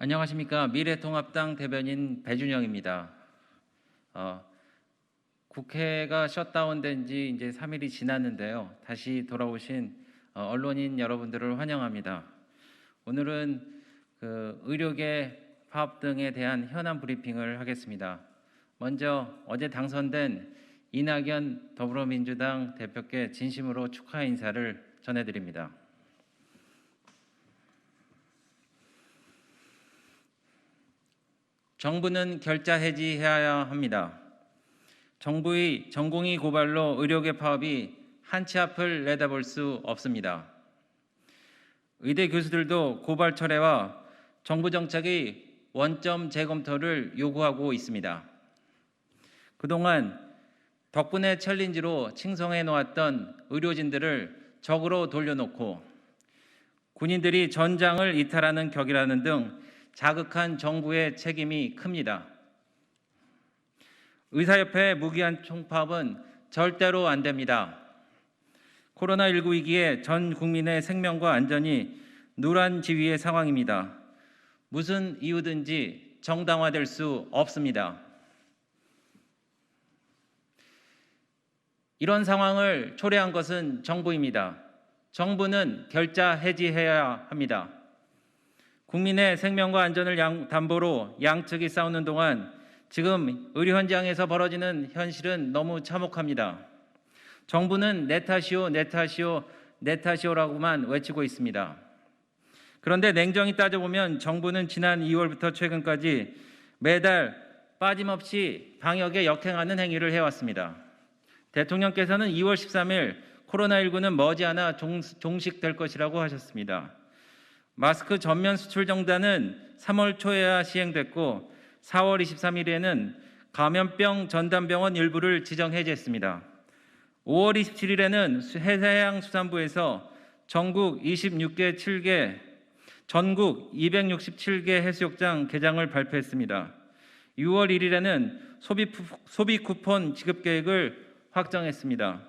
안녕하십니까. 미래통합당 대변인 배준영입니다. 국회가 셧다운된 지 이제 3일이 지났는데요. 다시 돌아오신 언론인 여러분들을 환영합니다. 오늘은 의료계 파업 등에 대한 현안 브리핑을 하겠습니다. 먼저 어제 당선된 이낙연 더불어민주당 대표께 진심으로 축하 인사를 전해드립니다. 정부는 결자 해지해야 합니다. 정부의 전공의 고발로 의료계 파업이 한 치 앞을 내다볼 수 없습니다. 의대 교수들도 고발 철회와 정부 정책의 원점 재검토를 요구하고 있습니다. 그동안 덕분에 챌린지로 칭송해 놓았던 의료진들을 적으로 돌려놓고 군인들이 전장을 이탈하는 격이라는 등 자극한 정부의 책임이 큽니다. 의사협회의 무기한 총파업은 절대로 안 됩니다. 코로나19 위기에 전 국민의 생명과 안전이 누란지위의 상황입니다. 무슨 이유든지 정당화될 수 없습니다. 이런 상황을 초래한 것은 정부입니다. 정부는 결자 해지해야 합니다. 국민의 생명과 안전을 담보로 양측이 싸우는 동안 지금 의료 현장에서 벌어지는 현실은 너무 참혹합니다. 정부는 내 탓이오, 내 탓이오, 내 탓이오라고만 외치고 있습니다. 그런데 냉정히 따져보면 정부는 지난 2월부터 최근까지 매달 빠짐없이 방역에 역행하는 행위를 해왔습니다. 대통령께서는 2월 13일 코로나19는 머지않아 종식될 것이라고 하셨습니다. 마스크 전면 수출 정단은 3월 초에야 시행됐고 4월 23일에는 감염병 전담병원 일부를 지정 해제했습니다. 5월 27일에는 해양수산부에서 전국 267개 해수욕장 개장을 발표했습니다. 6월 1일에는 소비 쿠폰 지급 계획을 확정했습니다.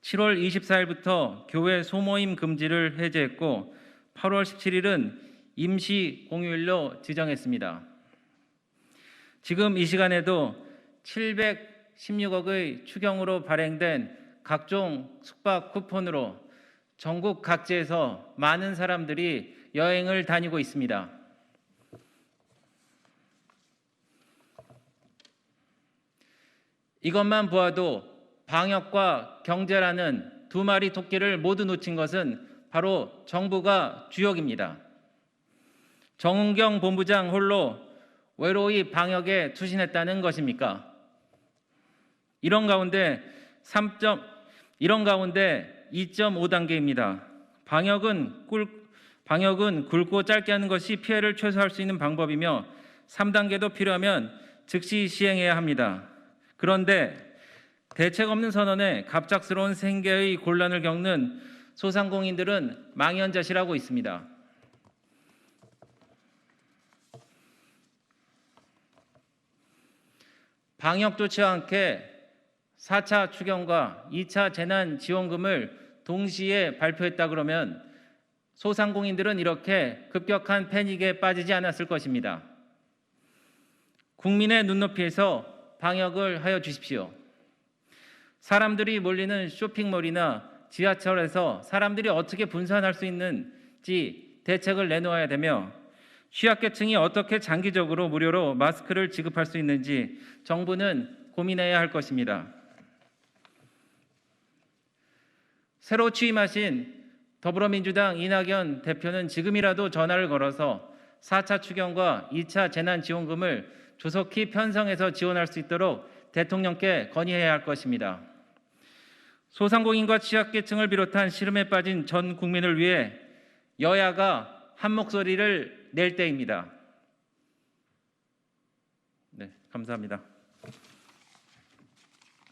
7월 24일부터 교회 소모임 금지를 해제했고 8월 17일은 임시 공휴일로 지정했습니다. 지금 이 시간에도 716억의 추경으로 발행된 각종 숙박 쿠폰으로 전국 각지에서 많은 사람들이 여행을 다니고 있습니다. 이것만 보아도 방역과 경제라는 두 마리 토끼를 모두 놓친 것은 바로 정부가 주역입니다. 정은경 본부장 홀로 외로이 방역에 투신했다는 것입니까? 이런 가운데 2.5단계입니다. 방역은 굵고 짧게 하는 것이 피해를 최소화할 수 있는 방법이며 3단계도 필요하면 즉시 시행해야 합니다. 그런데 대책 없는 선언에 갑작스러운 생계의 곤란을 겪는 소상공인들은 망연자실하고 있습니다. 방역 조치와 함께 4차 추경과 2차 재난지원금을 동시에 발표했다 그러면 소상공인들은 이렇게 급격한 패닉에 빠지지 않았을 것입니다. 국민의 눈높이에서 방역을 하여 주십시오. 사람들이 몰리는 쇼핑몰이나 지하철에서 사람들이 어떻게 분산할 수 있는지 대책을 내놓아야 되며 취약계층이 어떻게 장기적으로 무료로 마스크를 지급할 수 있는지 정부는 고민해야 할 것입니다. 새로 취임하신 더불어민주당 이낙연 대표는 지금이라도 전화를 걸어서 4차 추경과 2차 재난지원금을 조속히 편성해서 지원할 수 있도록 대통령께 건의해야 할 것입니다. 소상공인과 취약계층을 비롯한 시름에 빠진 전 국민을 위해 여야가 한 목소리를 낼 때입니다. 네, 감사합니다.